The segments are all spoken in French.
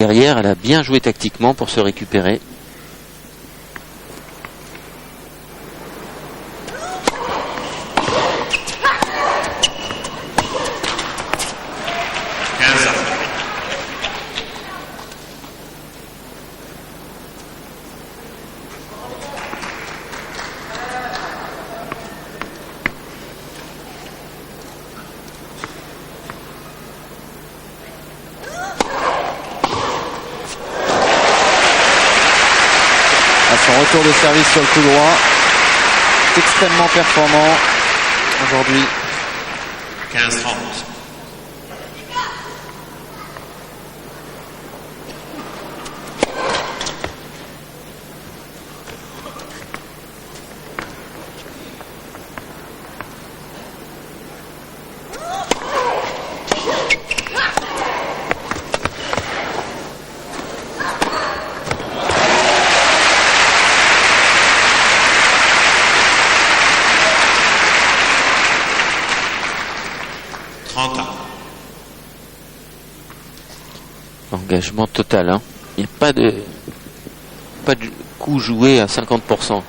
derrière, elle a bien joué tactiquement pour se récupérer. Retour de service sur le coup droit, extrêmement performant aujourd'hui. 15-30. Engagement total, hein. Il n'y a pas de coup joué à 50%.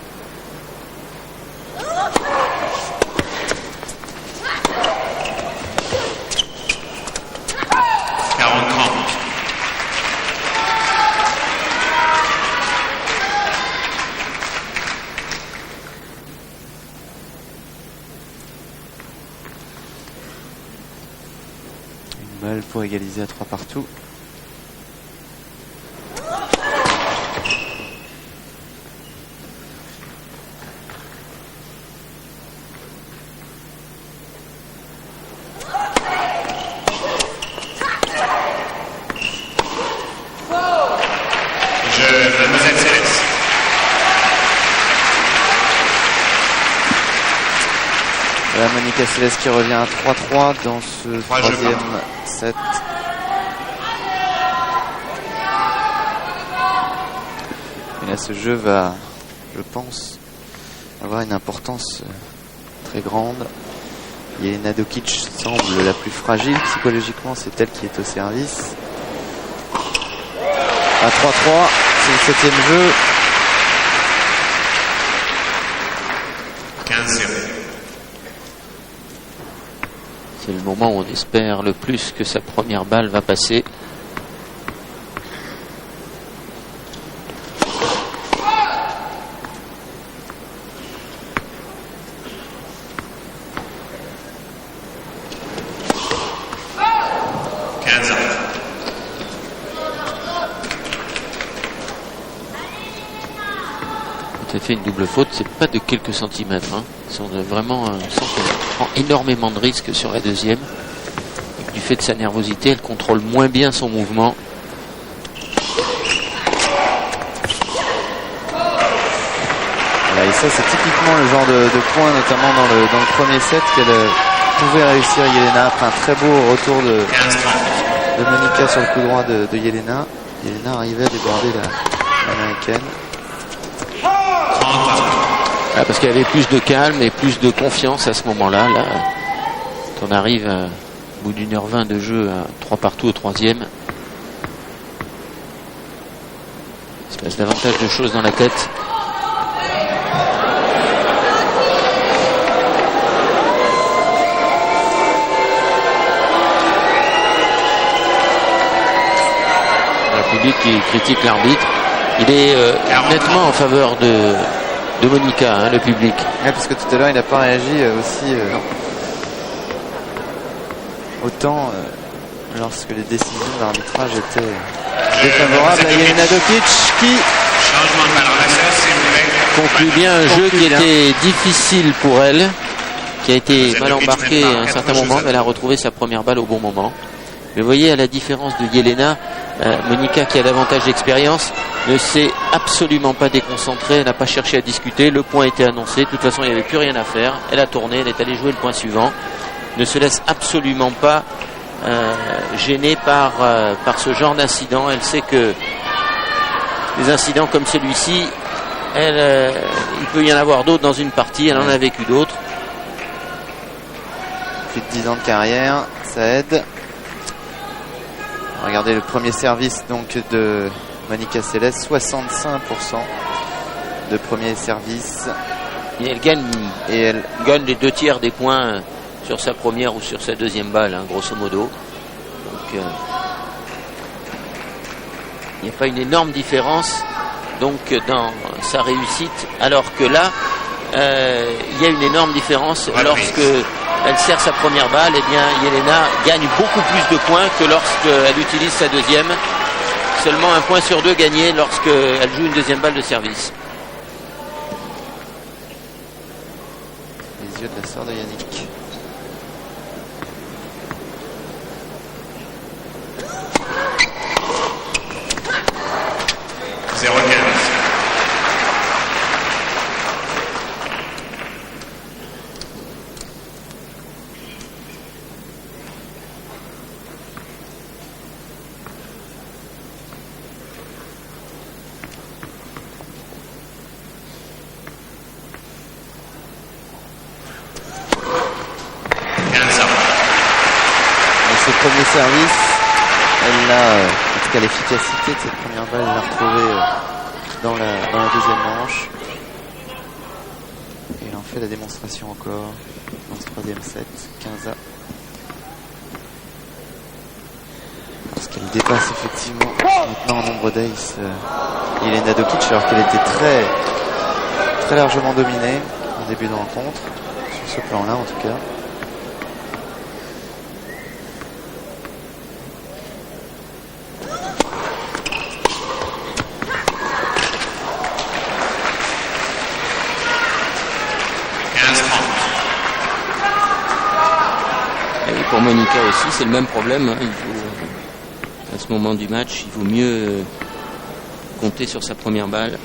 Une balle pour égaliser à 3 partout. Monica Seles qui revient à 3-3 dans ce troisième set. Et là, ce jeu va, je pense, avoir une importance très grande. Jelena Dokic semble la plus fragile psychologiquement, c'est elle qui est au service. À 3-3, c'est le septième jeu. 15-0. C'est le moment où on espère le plus que sa première balle va passer. Quand elle fait une double faute, c'est pas de quelques centimètres, hein. Vraiment, on sent qu'elle prend énormément de risques sur la deuxième. Et que du fait de sa nervosité, elle contrôle moins bien son mouvement. Voilà, et ça, c'est typiquement le genre de point, notamment dans le premier set, qu'elle pouvait réussir Jelena après un très beau retour de Monica sur le coup droit de Jelena. Jelena arrivait à déborder l'américaine. Ah, parce qu'elle avait plus de calme et plus de confiance à ce moment-là. Là, quand on arrive au bout d'une heure 20 de jeu à 3 partout au troisième, il se passe davantage de choses dans la tête. Le public qui critique l'arbitre. Il est nettement en faveur de Monica, hein, le public. Ouais, parce que tout à l'heure, il n'a pas réagi aussi autant lorsque les décisions d'arbitrage étaient défavorables à Jelena Dokic qui conclut bien un jeu qui était difficile pour elle, qui a été mal embarqué à un certain moment, mais elle a retrouvé sa première balle au bon moment. Mais vous voyez, à la différence de Jelena, Monica, qui a davantage d'expérience, ne s'est absolument pas déconcentrée, elle n'a pas cherché à discuter, le point était annoncé, de toute façon il n'y avait plus rien à faire, elle a tourné, elle est allée jouer le point suivant, ne se laisse absolument pas gênée par ce genre d'incident. Elle sait que des incidents comme celui-ci, il peut y en avoir d'autres dans une partie, elle en a vécu d'autres. Plus de 10 ans de carrière, ça aide. Regardez le premier service donc de Monica Seles, 65% de premier service. Et elle gagne les 2/3 des points sur sa première ou sur sa deuxième balle, hein, grosso modo. Donc il n'y a pas une énorme différence donc dans sa réussite, alors que là il y a une énorme différence lorsque elle sert sa première balle. Eh bien, Jelena gagne beaucoup plus de points que lorsqu'elle utilise sa deuxième. Seulement 1 point sur 2 gagné lorsqu'elle joue une deuxième balle de service. Les yeux de la sœur de Yannick. Premier service, elle a, en tout cas l'efficacité de cette première balle, elle l'a retrouvée dans la deuxième manche. Et elle en fait la démonstration encore dans ce troisième set, 15-A. Parce qu'elle dépasse effectivement maintenant en nombre d'ace Jelena Dokic, alors qu'elle était très largement dominée en début de rencontre, sur ce plan-là en tout cas. Pour Monica aussi, c'est le même problème. Hein. Il faut, à ce moment du match, il vaut mieux compter sur sa première balle.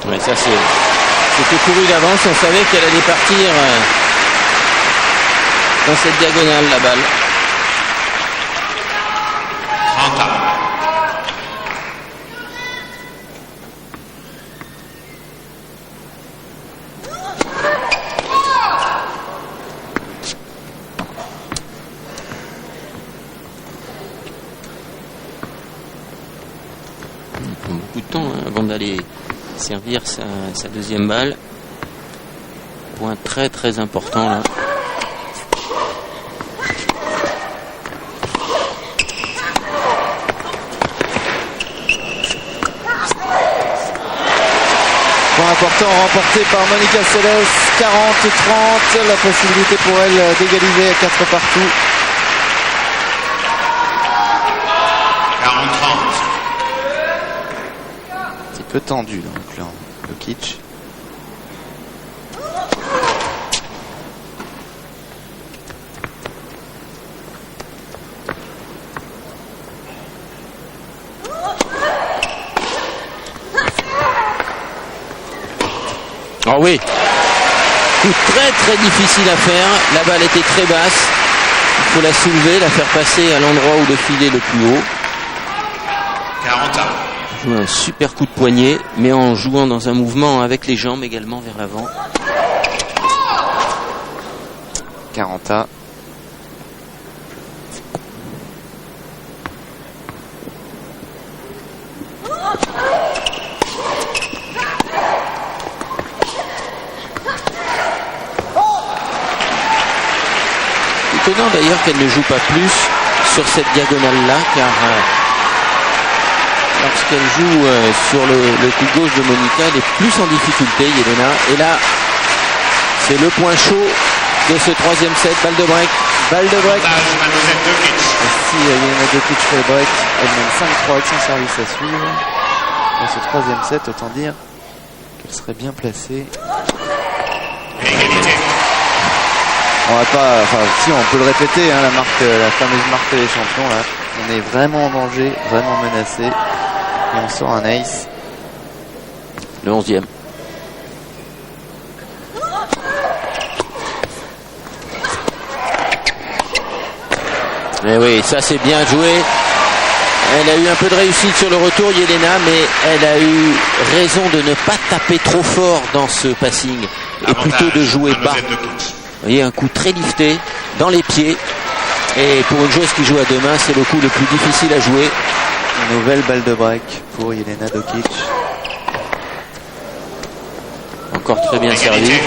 Ouais, ça c'était couru d'avance. On savait qu'elle allait partir dans cette diagonale, la balle. 30 ans. Il prend beaucoup de temps avant d'aller servir sa deuxième balle. Point très important là. Point important remporté par Monica Seles, 40-30, la possibilité pour elle d'égaliser à 4 partout. 40-30. C'est peu tendu dans le clan Dokic. Ah oui, coup très difficile à faire. La balle était très basse. Il faut la soulever, la faire passer à l'endroit où le filet le plus haut. 40 ans. Joue un super coup de poignet, mais en jouant dans un mouvement avec les jambes également vers l'avant. 40A. Étonnant d'ailleurs qu'elle ne joue pas plus sur cette diagonale-là, car lorsqu'elle joue sur le coup gauche de Monica, elle est plus en difficulté, Jelena. Et là, c'est le point chaud de ce troisième set. Balle de break. Et si Jelena Dokic fait le break, elle mène 5-3 avec son service à suivre. Dans ce troisième set, autant dire qu'elle serait bien placée. On va pas, si on peut le répéter, hein, la fameuse marque des champions là. On est vraiment en danger, vraiment menacé, et on sort un ace. Le 11e. Mais oui, ça c'est bien joué. Elle a eu un peu de réussite sur le retour, Yelena, mais elle a eu raison de ne pas taper trop fort dans ce passing et plutôt de jouer bas. Vous voyez, un coup très lifté dans les pieds. Et pour une joueuse qui joue à deux mains, c'est le coup le plus difficile à jouer. Une nouvelle balle de break pour Jelena Dokic. Encore très bien servi.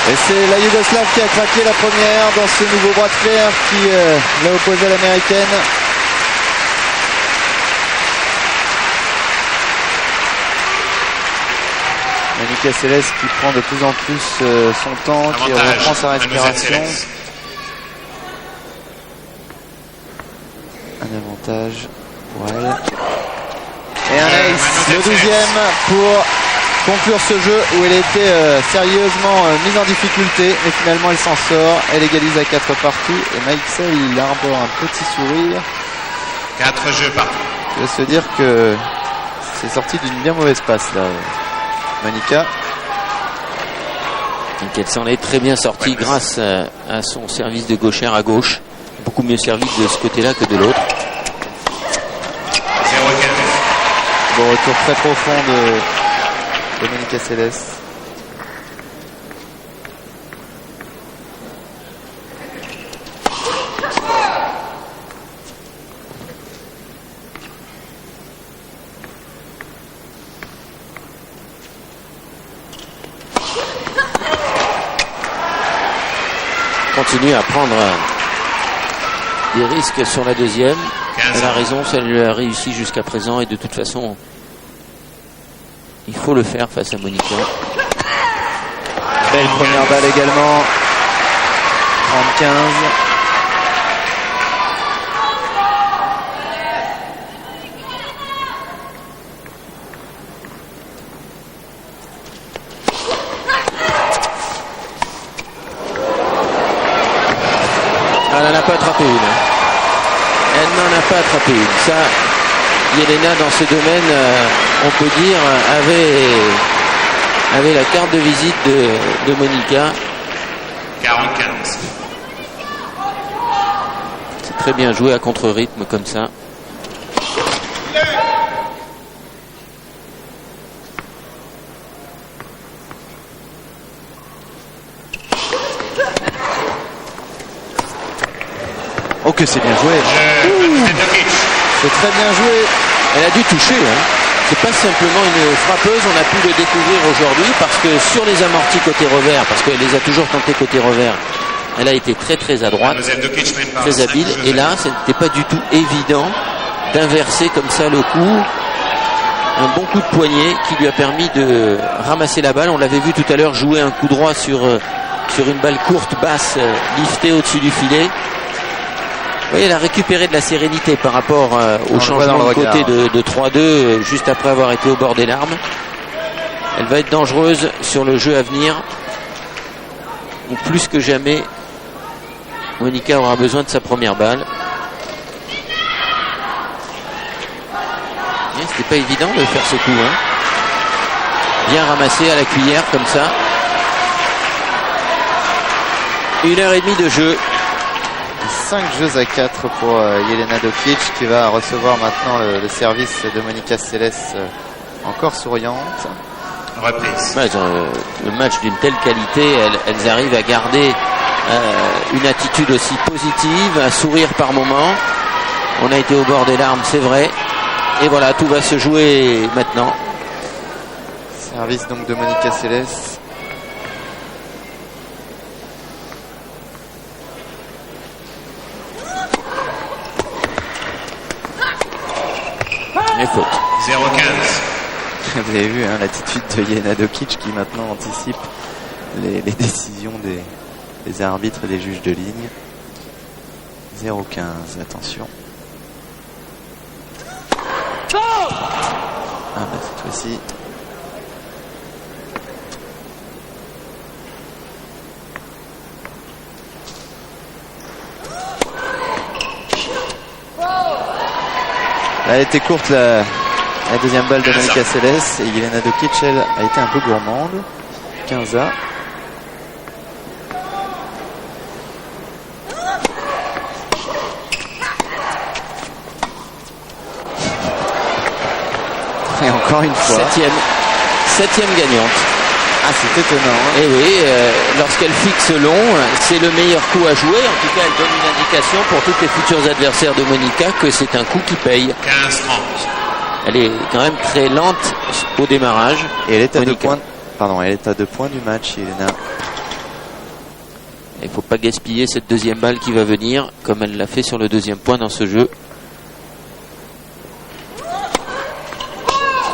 Et c'est la Yougoslave qui a craqué la première dans ce nouveau bras de fer qui l'a opposé à l'américaine. Monica Seles qui prend de plus en plus son temps, qui reprend sa respiration. Un avantage pour elle. Et un ace, le 12e pour conclure ce jeu où elle était sérieusement mise en difficulté, mais finalement elle s'en sort, elle égalise à 4 partout et Maïksel il arbore un petit sourire. 4 jeux partout. Je vais se dire que c'est sorti d'une bien mauvaise passe là, Monica. Donc elle s'en est très bien sortie grâce à son service de gauchère à gauche, beaucoup mieux servi de ce côté-là que de l'autre. 0-4. Bon retour très profond de Monica Seles. Continue à prendre des risques sur la deuxième. Elle a raison, ça lui a réussi jusqu'à présent et de toute façon il faut le faire face à Monica. Belle première balle également. 30-15. Elle n'en a pas attrapé une. Elle n'en a pas attrapé une. Ça, Jelena, dans ce domaine, on peut dire, avait la carte de visite de Monica. 45. C'est très bien joué à contre-rythme comme ça. Oh que c'est bien joué. C'est très bien joué. Elle a dû toucher. C'est pas simplement une frappeuse. On a pu le découvrir aujourd'hui parce que sur les amortis côté revers, parce qu'elle les a toujours tentés côté revers, elle a été très très à droite, très habile. Et là, ce n'était pas du tout évident d'inverser comme ça le coup. Un bon coup de poignet qui lui a permis de ramasser la balle. On l'avait vu tout à l'heure jouer un coup droit sur une balle courte, basse, liftée au-dessus du filet. Vous voyez, elle a récupéré de la sérénité par rapport au changement de côté de 3-2 juste après avoir été au bord des larmes. Elle va être dangereuse sur le jeu à venir. Ou plus que jamais, Monica aura besoin de sa première balle. C'était pas évident de faire ce coup. Bien ramassé à la cuillère comme ça. 1h30 de jeu. 5 jeux à 4 pour Jelena Dokic qui va recevoir maintenant le service de Monica Seles, encore souriante. Reprise. Ouais, le match d'une telle qualité, elles arrivent à garder une attitude aussi positive, un sourire par moment. On a été au bord des larmes, c'est vrai. Et voilà, tout va se jouer maintenant. Service donc de Monica Seles. Et faute. 0-15. Vous avez vu hein, l'attitude de Jelena Dokic qui maintenant anticipe les décisions des arbitres et des juges de ligne. 0-15, attention. Ah bah cette fois-ci. Elle était courte la deuxième balle de Monica Seles et Jelena Dokic elle a été un peu gourmande. 15A. Et encore une fois. Septième gagnante. Ah, c'est étonnant. Hein. Et oui, lorsqu'elle fixe long, c'est le meilleur coup à jouer. En tout cas, elle donne une indication pour tous les futurs adversaires de Monica que c'est un coup qui paye. 15-30. Elle est quand même très lente au démarrage. Et elle est à 2 Monica. points. Pardon, elle est à 2 points du match, Jelena. Il ne faut pas gaspiller cette deuxième balle qui va venir, comme elle l'a fait sur le deuxième point dans ce jeu.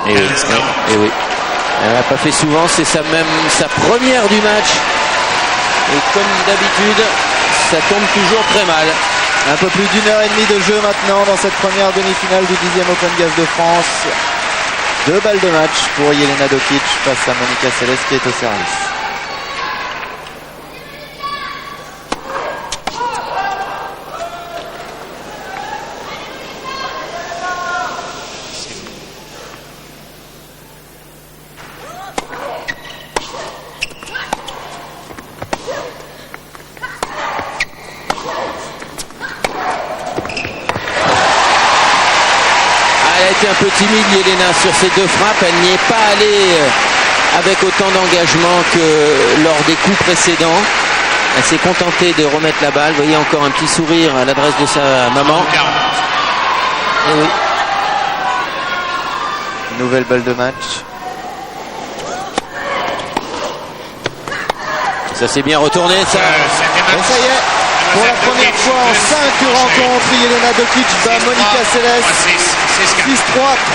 Et oui. Et oui. Elle n'a pas fait souvent, c'est sa première du match. Et comme d'habitude, ça tombe toujours très mal. Un peu plus d'1 heure et demie de jeu maintenant dans cette première demi-finale du 10e Open Gas de France. 2 balles de match pour Jelena Dokic face à Monica Seles qui est au service. Un peu timide Jelena sur ces 2 frappes, elle n'y est pas allée avec autant d'engagement que lors des coups précédents. Elle s'est contentée de remettre la balle. Vous voyez encore un petit sourire à l'adresse de sa maman. Et oui. Nouvelle balle de match. Ça s'est bien retourné ça. Et ça y est, pour la première fois en 5 rencontres, Jelena Dokic bat Monica Seles. 6-3,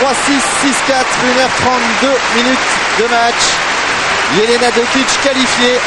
3-6, 6-4, 1h32 minutes de match. Jelena Dokic qualifiée